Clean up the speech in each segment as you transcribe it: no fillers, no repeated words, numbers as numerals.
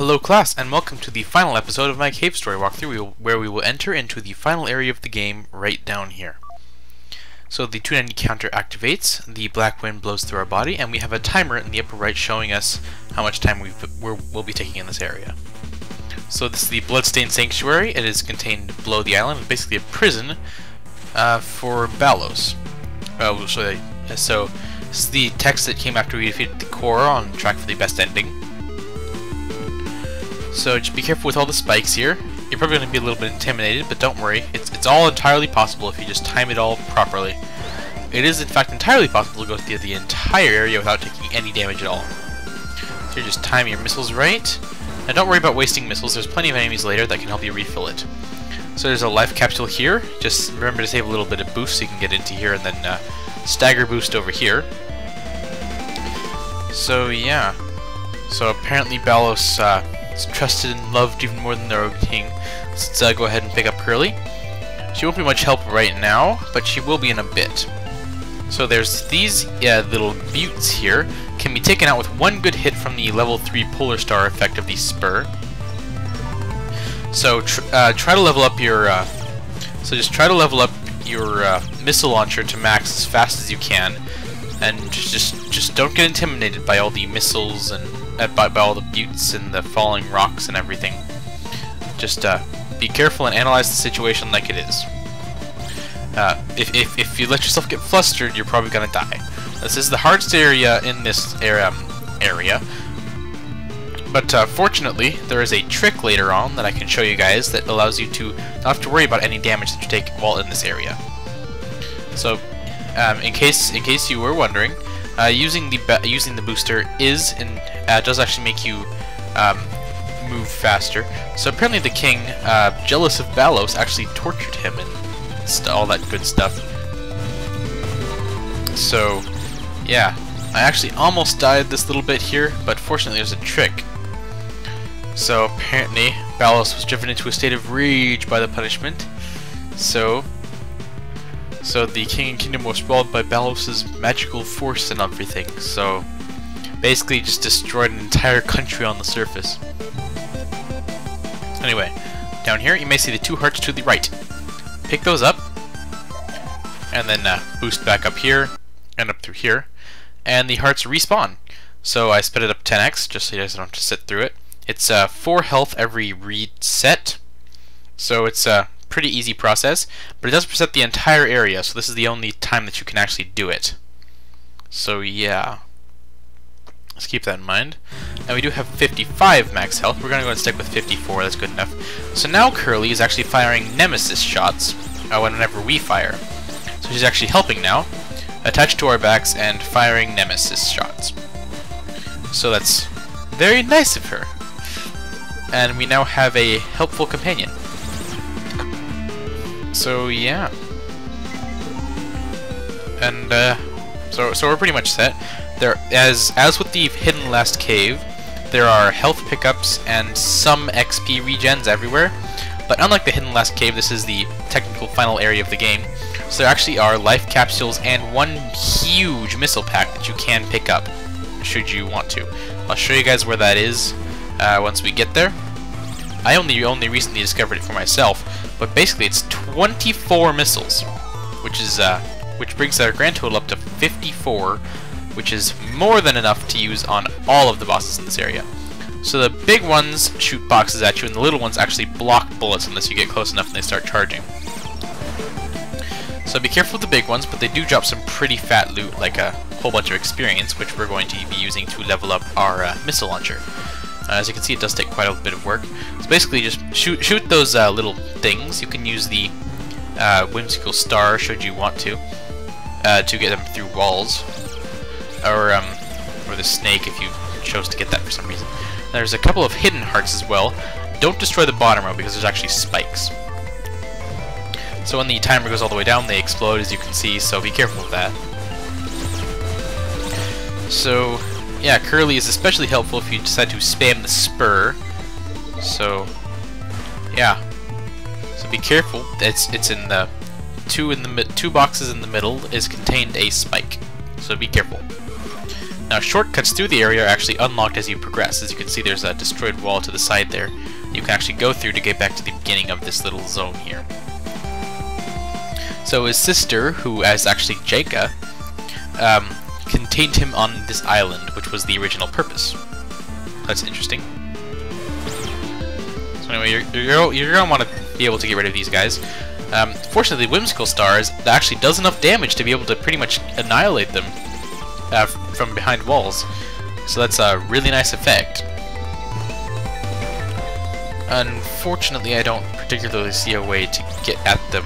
Hello class, and welcome to the final episode of my cave story walkthrough, where we will enter into the final area of the game right down here. So the 290 counter activates, the black wind blows through our body, and we have a timer in the upper right showing us how much time we'll be taking in this area. So this is the Bloodstained Sanctuary. It is contained below the island. It's basically a prison for Balos. So this is the text that came after we defeated the core on track for the best ending. So just be careful with all the spikes here. You're probably going to be a little bit intimidated, but don't worry. It's all entirely possible if you just time it all properly. It is in fact entirely possible to go through the entire area without taking any damage at all. So you just time your missiles right. Now don't worry about wasting missiles. There's plenty of enemies later that can help you refill it. So there's a life capsule here. Just remember to save a little bit of boost so you can get into here, and then stagger boost over here. So yeah. So apparently Balos is trusted and loved even more than their own king. Let's go ahead and pick up Curly. She won't be much help right now, but she will be in a bit. So there's these little buttes here. Can be taken out with one good hit from the level 3 Polar Star effect of the Spur. So try to level up your missile launcher to max as fast as you can, and just don't get intimidated by all the missiles and by all the buttes and the falling rocks and everything. Just be careful and analyze the situation like it is. If you let yourself get flustered, you're probably gonna die. This is the hardest area in this area, but fortunately there is a trick later on that I can show you guys that allows you to not have to worry about any damage that you take while in this area. So in case you were wondering, using the booster does actually make you move faster. So apparently the king, jealous of Balos, actually tortured him and all that good stuff. So yeah, I actually almost died this little bit here, but fortunately there's a trick. So apparently Balos was driven into a state of rage by the punishment. So the king and kingdom was swallowed by Balos' magical force and everything. So basically just destroyed an entire country on the surface. Anyway, down here you may see the 2 hearts to the right. Pick those up, and then boost back up here, and up through here, and the hearts respawn. So I sped it up 10x, just so you guys don't have to sit through it. It's 4 health every reset, so it's a pretty easy process, but it does reset the entire area, so this is the only time that you can actually do it. So yeah, let's keep that in mind. Now we do have 55 max health. We're gonna go and stick with 54. That's good enough. So now Curly is actually firing nemesis shots whenever we fire. So she's actually helping now, attached to our backs and firing nemesis shots. So that's very nice of her. And we now have a helpful companion. So yeah, and so we're pretty much set. There, as with the hidden last cave, there are health pickups and some XP regens everywhere. But unlike the hidden last cave, this is the technical final area of the game. So there actually are life capsules and one huge missile pack that you can pick up, should you want to. I'll show you guys where that is once we get there. I only recently discovered it for myself, but basically it's 24 missiles, which brings our grand total up to 54, which is more than enough to use on all of the bosses in this area. So the big ones shoot boxes at you, and the little ones actually block bullets unless you get close enough and they start charging. So be careful with the big ones, but they do drop some pretty fat loot, like a whole bunch of experience, which we're going to be using to level up our missile launcher. As you can see, it does take quite a bit of work. So basically just shoot those little things. You can use the whimsical star should you want to get them through walls, or the snake if you chose to get that for some reason. There's a couple of hidden hearts as well. Don't destroy the bottom row because there's actually spikes. So when the timer goes all the way down, they explode, as you can see, so be careful with that. So yeah, Curly is especially helpful if you decide to spam the Spur. So yeah, so be careful. It's in the two boxes in the middle is contained a spike. So be careful. Now, shortcuts through the area are actually unlocked as you progress. As you can see, there's a destroyed wall to the side there. You can actually go through to get back to the beginning of this little zone here. So his sister, who is actually Jaika, contained him on this island, which was the original purpose. That's interesting. So anyway, you're going to want to be able to get rid of these guys. Fortunately, the Whimsical Stars actually does enough damage to be able to pretty much annihilate them from behind walls. So that's a really nice effect. Unfortunately, I don't particularly see a way to get at them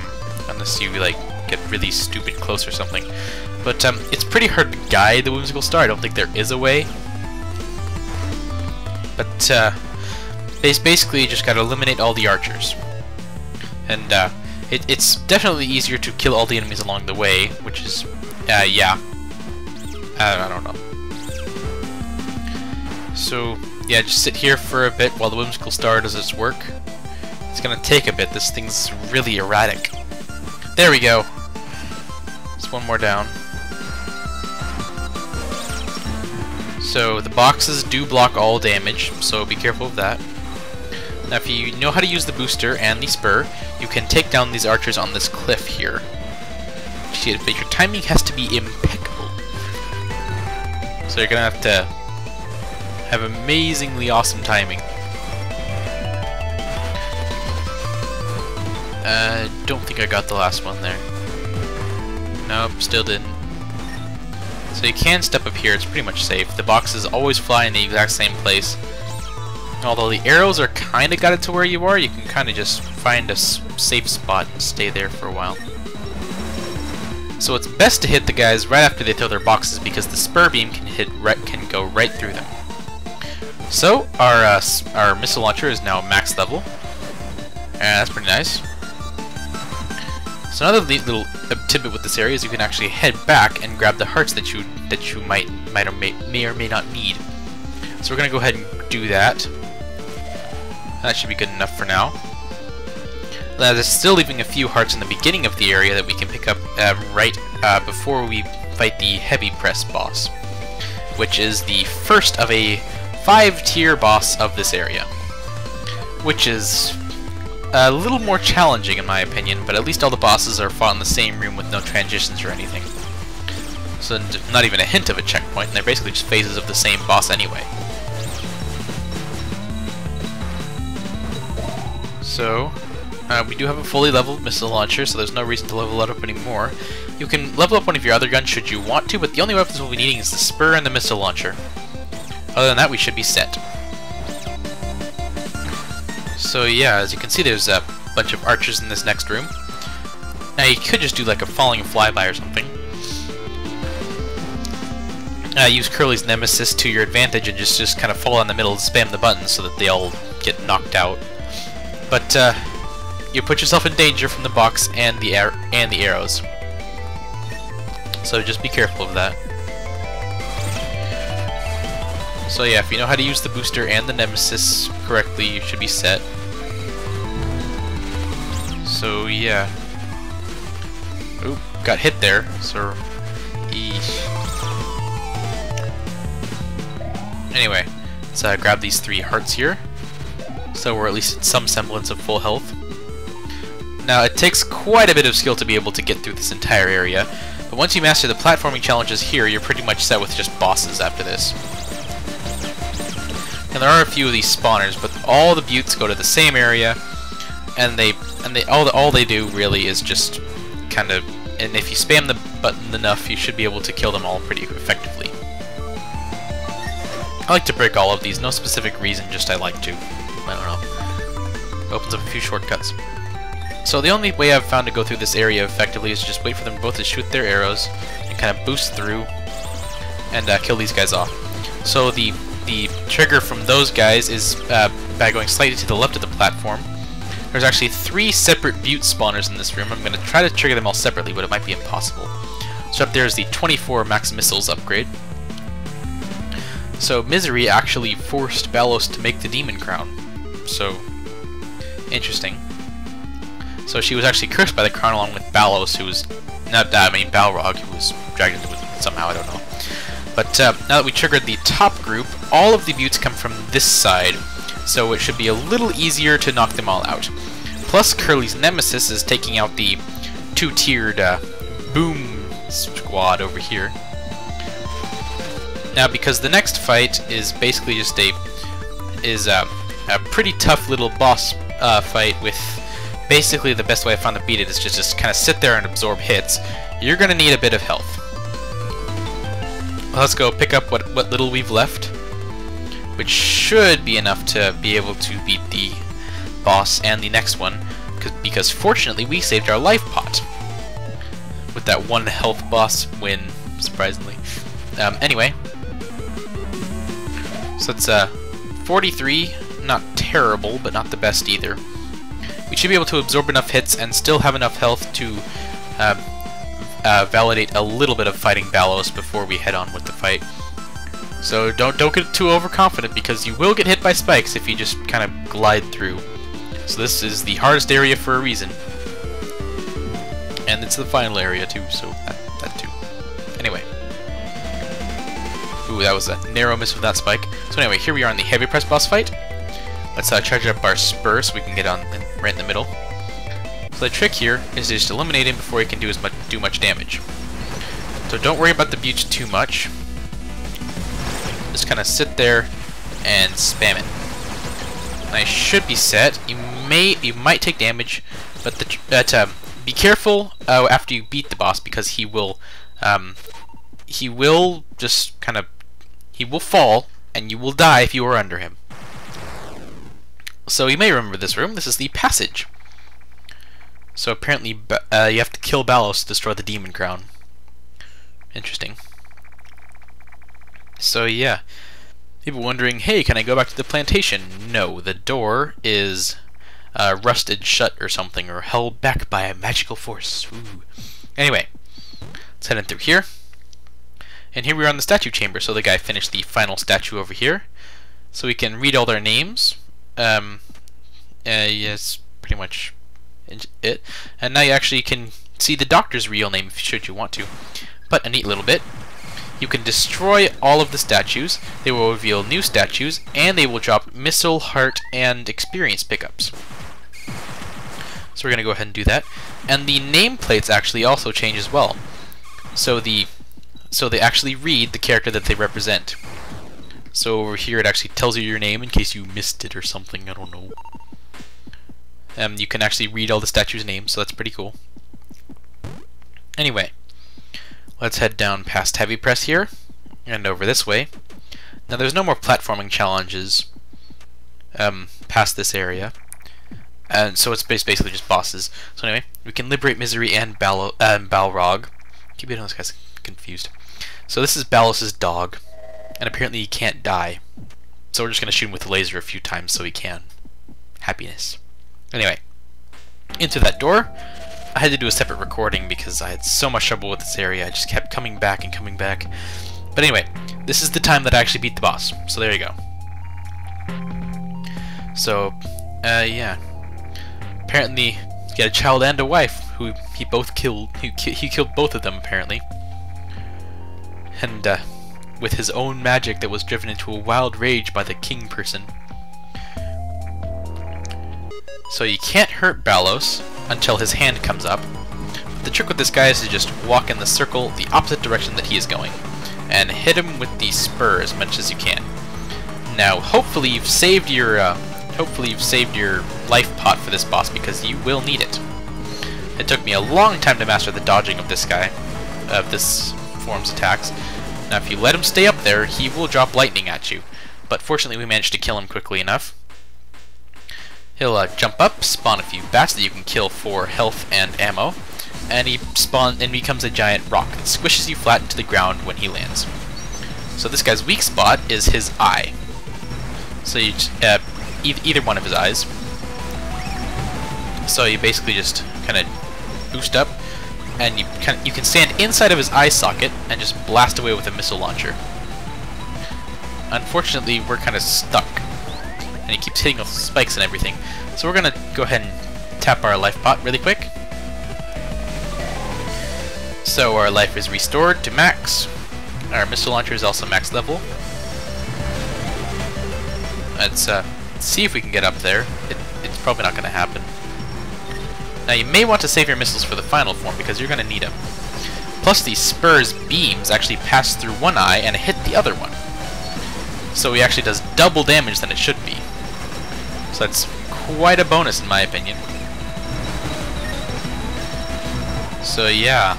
unless you like get really stupid close or something. But it's pretty hard to guide the Whimsical Star. I don't think there is a way. But basically, you just gotta eliminate all the archers. And it's definitely easier to kill all the enemies along the way, which is, yeah. I don't know. So, yeah, just sit here for a bit while the Whimsical Star does its work. It's gonna take a bit. This thing's really erratic. There we go. Just one more down. So the boxes do block all damage, so be careful of that. Now if you know how to use the booster and the spur, you can take down these archers on this cliff here. But your timing has to be impeccable. So you're gonna have to have amazingly awesome timing. Don't think I got the last one there. Nope, still didn't. So you can step up here, it's pretty much safe. The boxes always fly in the exact same place. Although the arrows are kinda got it to where you are, you can kinda just find a safe spot and stay there for a while. So it's best to hit the guys right after they throw their boxes because the spur beam can go right through them. So our missile launcher is now max level. And that's pretty nice. So another little tidbit with this area is you can actually head back and grab the hearts that you may or may not need. So we're gonna go ahead and do that. That should be good enough for now. There's still leaving a few hearts in the beginning of the area that we can pick up right before we fight the heavy press boss, which is the first of a 5-tier boss of this area, which is a little more challenging in my opinion, but at least all the bosses are fought in the same room with no transitions or anything. So not even a hint of a checkpoint, and they're basically just phases of the same boss anyway. So, we do have a fully leveled missile launcher, so there's no reason to level it up anymore. You can level up one of your other guns should you want to, but the only weapons we'll be needing is the spur and the missile launcher. Other than that, we should be set. So yeah, as you can see, there's a bunch of archers in this next room. Now you could just do like a falling flyby or something. Use Curly's Nemesis to your advantage and just kind of fall in the middle and spam the buttons so that they all get knocked out. But you put yourself in danger from the box and the arrows. So just be careful of that. So yeah, if you know how to use the booster and the Nemesis correctly, you should be set. So yeah. Oop, got hit there. So, anyway, let's grab these 3 hearts here. So we're at least at some semblance of full health. Now it takes quite a bit of skill to be able to get through this entire area, but once you master the platforming challenges here, you're pretty much set with just bosses after this. And there are a few of these spawners, but all the buttes go to the same area, and all they do really is just kind of, and if you spam the button enough, you should be able to kill them all pretty effectively. I like to break all of these, no specific reason, just I like to. I don't know. Opens up a few shortcuts. So the only way I've found to go through this area effectively is just wait for them both to shoot their arrows and kind of boost through and kill these guys off. So the trigger from those guys is by going slightly to the left of the platform. There's actually 3 separate butte spawners in this room. I'm going to try to trigger them all separately, but it might be impossible. So up there is the 24 max missiles upgrade. So Misery actually forced Balos to make the demon crown. So, interesting. So she was actually cursed by the crown along with Balos, who was, Balrog, who was dragged into it somehow, I don't know. But now that we triggered the top group, all of the buttes come from this side, so it should be a little easier to knock them all out. Plus, Curly's nemesis is taking out the two-tiered boom squad over here. Now, because the next fight is basically just a pretty tough little boss fight with basically the best way I found to beat it is just kind of sit there and absorb hits. You're gonna need a bit of health. Let's go pick up what little we've left, which should be enough to be able to beat the boss and the next one, because fortunately we saved our life pot with that one health boss win, surprisingly. Anyway, so it's 43, not terrible, but not the best either. We should be able to absorb enough hits and still have enough health to validate a little bit of fighting Balos before we head on with the fight. So don't get too overconfident, because you will get hit by spikes if you just kind of glide through. So this is the hardest area for a reason. And it's the final area too, so that too. Anyway. Ooh, that was a narrow miss with that spike. So anyway, here we are in the heavy press boss fight. Let's charge up our spur so we can get on right in the middle. So the trick here is to just eliminate him before he can do much damage. So don't worry about the buttes too much. Just kind of sit there and spam it. Nice, should be set. You might take damage, but be careful after you beat the boss, because he will just kind of fall and you will die if you are under him. So you may remember this room. This is the passage. So apparently you have to kill Balos to destroy the demon crown. Interesting. So yeah, people wondering, hey, can I go back to the plantation? No, the door is rusted shut or something, or held back by a magical force. Ooh. Anyway, let's head in through here. And here we are in the statue chamber. So the guy finished the final statue over here. So we can read all their names. Yes, pretty much it. And now you actually can see the doctor's real name should you want to. But a neat little bit. You can destroy all of the statues. They will reveal new statues, and they will drop missile, heart, and experience pickups. So we're going to go ahead and do that. And the nameplates actually also change as well. So they actually read the character that they represent. So over here it actually tells you your name in case you missed it or something, I don't know. You can actually read all the statues' names, so that's pretty cool. Anyway, let's head down past Heavy Press here, and over this way. Now there's no more platforming challenges past this area, and so it's basically just bosses. So anyway, we can liberate Misery and Balrog. Keep getting those guys confused. So this is Balos' dog, and apparently he can't die. So we're just going to shoot him with the laser a few times so he can. Happiness. Anyway, into that door. I had to do a separate recording because I had so much trouble with this area. I just kept coming back and coming back. But anyway, this is the time that I actually beat the boss. So there you go. So, yeah. Apparently, he had a child and a wife who he both killed. He killed both of them, apparently. And, with his own magic that was driven into a wild rage by the king person. So you can't hurt Balos until his hand comes up. The trick with this guy is to just walk in the circle the opposite direction that he is going, and hit him with the spur as much as you can. Now, hopefully you've saved your life pot for this boss, because you will need it. It took me a long time to master the dodging of this guy, of this form's attacks. Now, if you let him stay up there, he will drop lightning at you. But fortunately, we managed to kill him quickly enough. He'll jump up, spawn a few bats that you can kill for health and ammo, and he becomes a giant rock that squishes you flat into the ground when he lands. So this guy's weak spot is his eye. So you either one of his eyes. So you basically just kind of boost up, and you can stand inside of his eye socket and just blast away with a missile launcher. Unfortunately, we're kind of stuck, and he keeps hitting with spikes and everything. So we're gonna go ahead and tap our life pot really quick. So our life is restored to max. Our missile launcher is also max level. Let's see if we can get up there. It's probably not going to happen. Now you may want to save your missiles for the final form because you're going to need them. Plus these Spurs beams actually pass through one eye and hit the other one. So he actually does double damage than it should be. So that's quite a bonus in my opinion. So yeah.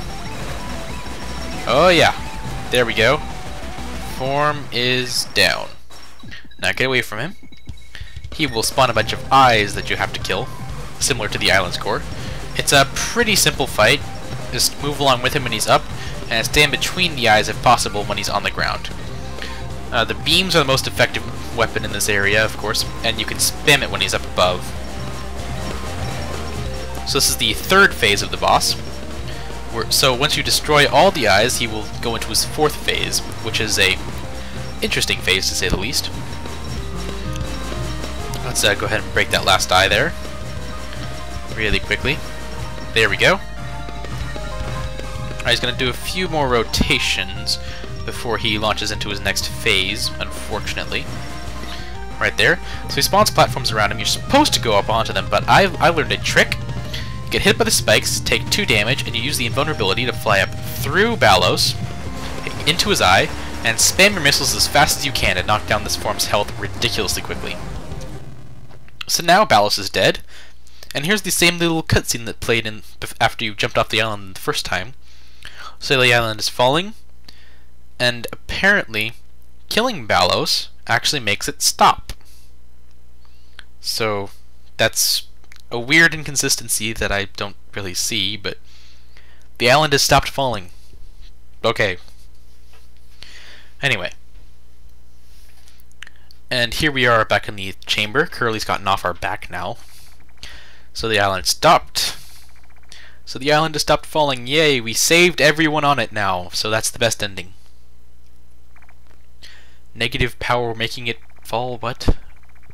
Oh yeah. There we go. Form is down. Now get away from him. He will spawn a bunch of eyes that you have to kill, similar to the island's core. It's a pretty simple fight. Just move along with him when he's up, and stand between the eyes if possible when he's on the ground. The beams are the most effective weapon in this area, of course, and you can spam it when he's up above. So this is the third phase of the boss. So once you destroy all the eyes, he will go into his fourth phase, which is a interesting phase to say the least. Let's go ahead and break that last eye there really quickly. There we go. He's going to do a few more rotations before he launches into his next phase, unfortunately. Right there. So he spawns platforms around him. You're supposed to go up onto them, but I learned a trick. You get hit by the spikes, take 2 damage, and you use the invulnerability to fly up through Balos, into his eye, and spam your missiles as fast as you can and knock down this form's health ridiculously quickly. So now Balos is dead, and here's the same little cutscene that played in after you jumped off the island the first time. So the island is falling, and apparently killing Balos actually makes it stop. So that's a weird inconsistency that I don't really see, but the island has stopped falling. Okay. Anyway. And here we are back in the chamber. Curly's gotten off our back now. So the island stopped. So the island has stopped falling. Yay, we saved everyone on it now. So that's the best ending. Negative power making it fall, what?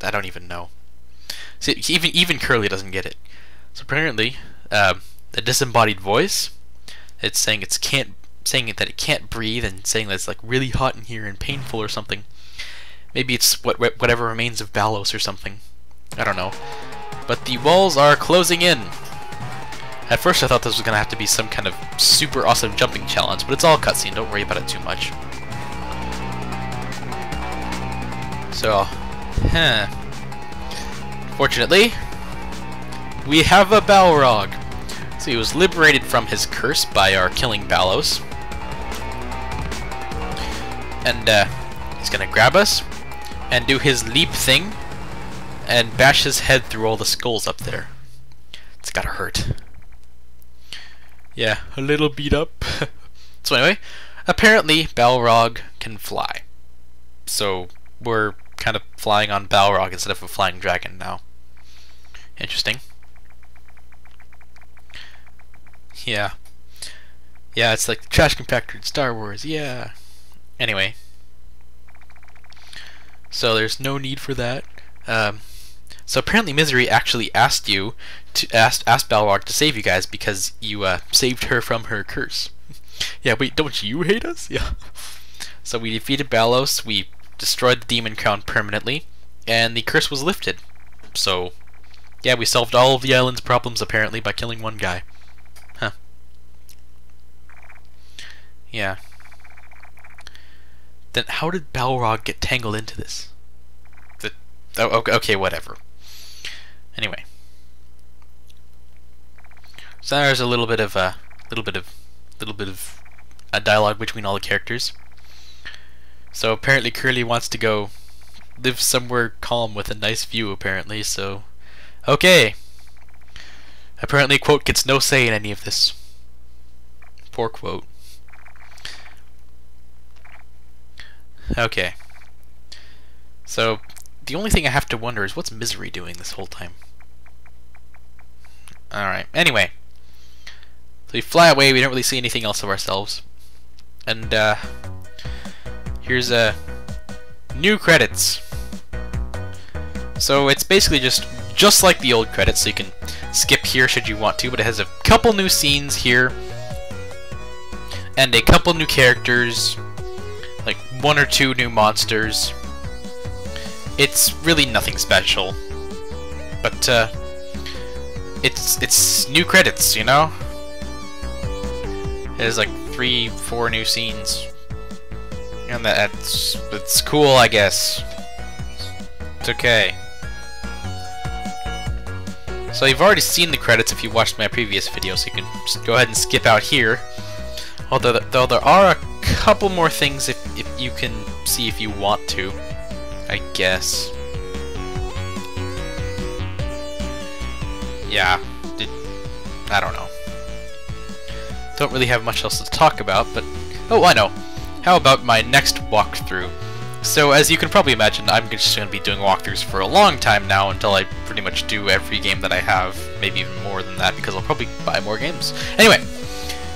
I don't even know. See, even Curly doesn't get it. So apparently, the disembodied voice, it's saying saying that it can't breathe and saying that it's like really hot in here and painful or something. Maybe it's whatever remains of Balos or something. I don't know. But the walls are closing in. At first I thought this was going to have to be some kind of super awesome jumping challenge, but it's all cutscene, don't worry about it too much. So, fortunately, we have a Balrog. So he was liberated from his curse by our killing Balos. And he's going to grab us and do his leap thing and bash his head through all the skulls up there. It's gotta hurt. Yeah, a little beat up. So anyway, apparently Balrog can fly. So we're kind of flying on Balrog instead of a flying dragon now. Interesting. Yeah. Yeah, it's like the trash compactor in Star Wars, yeah. Anyway. So there's no need for that. So apparently Misery actually asked you to asked Balrog to save you guys because you saved her from her curse. Yeah, wait, don't you hate us? Yeah. So we defeated Balos, we destroyed the demon crown permanently, and the curse was lifted. So yeah, we solved all of the island's problems apparently by killing one guy. Huh. Yeah. Then how did Balrog get tangled into this? Oh, okay, whatever. Anyway, so there's a little bit of a dialogue between all the characters. So apparently Curly wants to go live somewhere calm with a nice view. Apparently, so okay. Apparently, Quote gets no say in any of this. Poor Quote. Okay. So the only thing I have to wonder is what's Misery doing this whole time? Alright, anyway. So we fly away, we don't really see anything else of ourselves. And here's new credits. So it's basically just like the old credits, so you can skip here should you want to, but it has a couple new scenes here and a couple new characters one or two new monsters. It's really nothing special, but it's new credits, you know. There's like 3-4 new scenes, and it's cool, I guess. It's okay. So you've already seen the credits if you watched my previous video, so you can just go ahead and skip out here. Although there are a couple more things if you can see if you want to, I guess. Yeah, I don't know. Don't really have much else to talk about, but... Oh, I know. How about my next walkthrough? So, as you can probably imagine, I'm just going to be doing walkthroughs for a long time now until I pretty much do every game that I have. Maybe even more than that, because I'll probably buy more games. Anyway,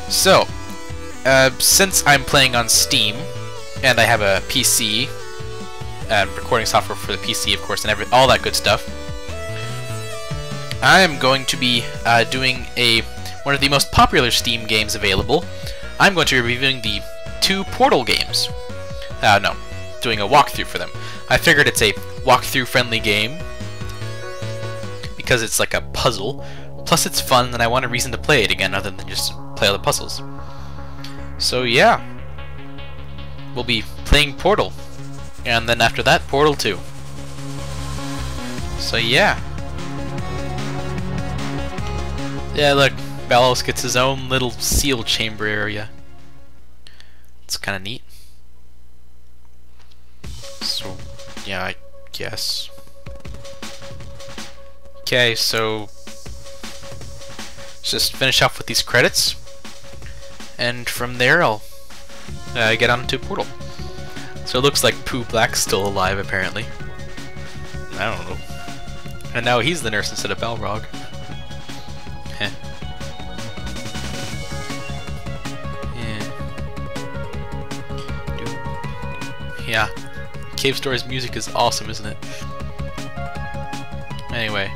so, since I'm playing on Steam, and I have a PC, and recording software for the PC, of course, and all that good stuff, I am going to be doing one of the most popular Steam games available. I'm going to be reviewing the 2 Portal games. No, doing a walkthrough for them. I figured it's a walkthrough-friendly game because it's like a puzzle. Plus, it's fun, and I want a reason to play it again other than just play all the puzzles. So yeah, we'll be playing Portal, and then after that, Portal 2. So yeah. Yeah, look, Balos gets his own little seal chamber area. It's kind of neat. So, yeah, I guess. Okay, so let's just finish off with these credits, and from there I'll get on to Portal. So it looks like Pooh Black's still alive, apparently. I don't know. And now he's the nurse instead of Balrog. Heh. Yeah. Cave Story's music is awesome, isn't it? Anyway.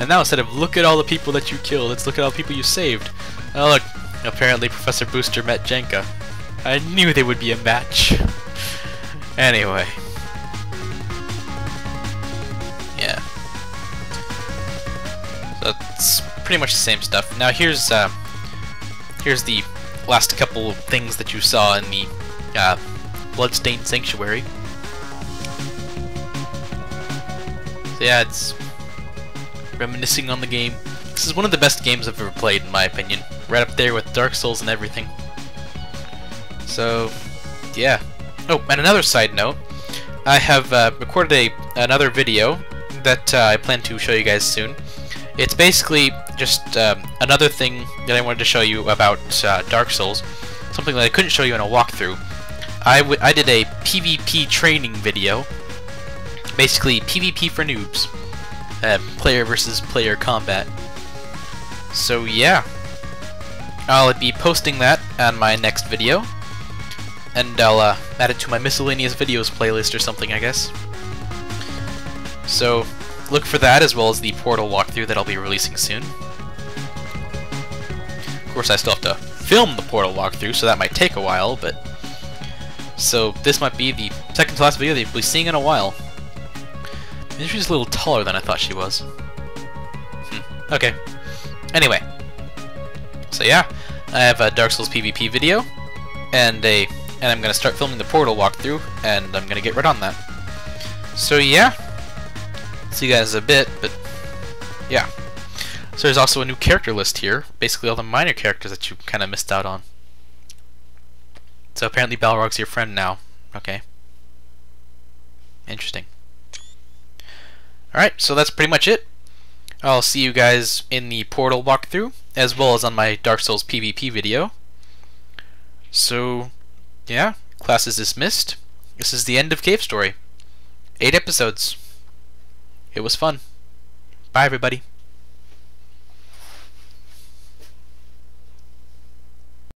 And now instead of look at all the people that you killed, let's look at all the people you saved. Oh look, apparently Professor Booster met Jenka. I knew they would be a match. Anyway. Yeah. So it's pretty much the same stuff. Now here's the last couple of things that you saw in the Bloodstained Sanctuary. So yeah, it's reminiscing on the game. This is one of the best games I've ever played, in my opinion. Right up there with Dark Souls and everything. So, yeah. Oh, and another side note, I have recorded another video that I plan to show you guys soon. It's basically just another thing that I wanted to show you about Dark Souls, something that I couldn't show you in a walkthrough. I did a PvP training video, basically PvP for noobs, player versus player combat. So yeah, I'll be posting that on my next video, and I'll add it to my miscellaneous videos playlist or something, I guess. So look for that, as well as the Portal walkthrough that I'll be releasing soon. Of course, I still have to film the Portal walkthrough, so that might take a while, but... So this might be the second to last video that you'll be seeing in a while. Maybe she's a little taller than I thought she was. Okay. Anyway. So yeah, I have a Dark Souls PvP video, and I'm gonna start filming the Portal walkthrough, and I'm gonna get right on that. So yeah. See you guys in a bit, but yeah. So there's also a new character list here, basically all the minor characters that you kind of missed out on. So apparently Balrog's your friend now. Okay. Interesting. Alright, so that's pretty much it. I'll see you guys in the Portal walkthrough, as well as on my Dark Souls PvP video. So, yeah, class is dismissed. This is the end of Cave Story. 8 episodes. It was fun. Bye, everybody.